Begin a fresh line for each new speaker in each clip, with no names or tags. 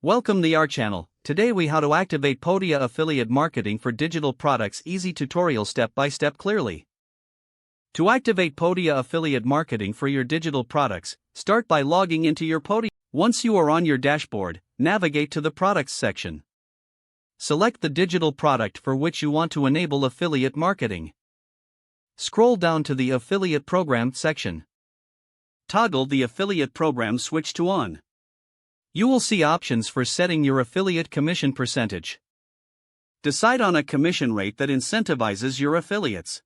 Welcome to our channel. Today we how to activate Podia affiliate marketing for digital products. Easy tutorial step by step clearly. To activate Podia affiliate marketing for your digital products, start by logging into your Podia. Once you are on your dashboard, navigate to the products section. Select the digital product for which you want to enable affiliate marketing. Scroll down to the affiliate program section. Toggle the affiliate program switch to on. You will see options for setting your affiliate commission percentage. Decide on a commission rate that incentivizes your affiliates.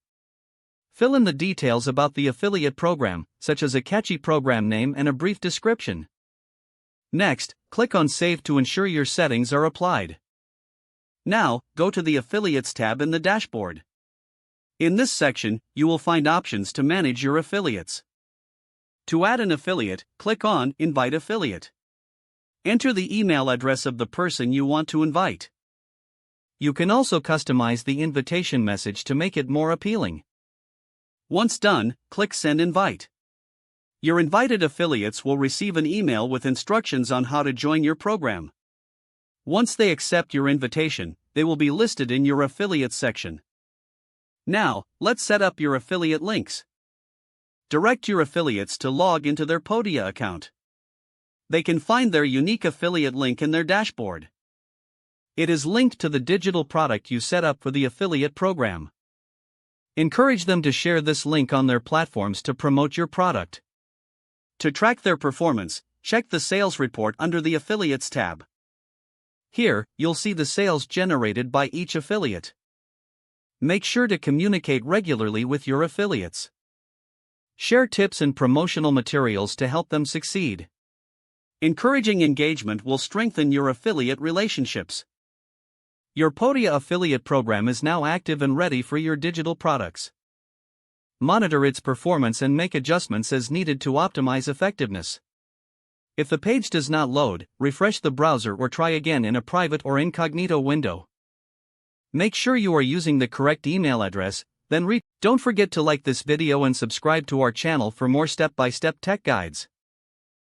Fill in the details about the affiliate program, such as a catchy program name and a brief description. Next, click on Save to ensure your settings are applied. Now, go to the Affiliates tab in the dashboard. In this section, you will find options to manage your affiliates. To add an affiliate, click on Invite Affiliate. Enter the email address of the person you want to invite. You can also customize the invitation message to make it more appealing. Once done, click Send Invite. Your invited affiliates will receive an email with instructions on how to join your program. Once they accept your invitation, they will be listed in your affiliate section. Now, let's set up your affiliate links. Direct your affiliates to log into their Podia account. They can find their unique affiliate link in their dashboard. It is linked to the digital product you set up for the affiliate program. Encourage them to share this link on their platforms to promote your product. To track their performance, check the sales report under the Affiliates tab. Here, you'll see the sales generated by each affiliate. Make sure to communicate regularly with your affiliates. Share tips and promotional materials to help them succeed. Encouraging engagement will strengthen your affiliate relationships. Your Podia affiliate program is now active and ready for your digital products. Monitor its performance and make adjustments as needed to optimize effectiveness. If the page does not load, refresh the browser or try again in a private or incognito window. Make sure you are using the correct email address, then don't forget to like this video and subscribe to our channel for more step-by-step tech guides.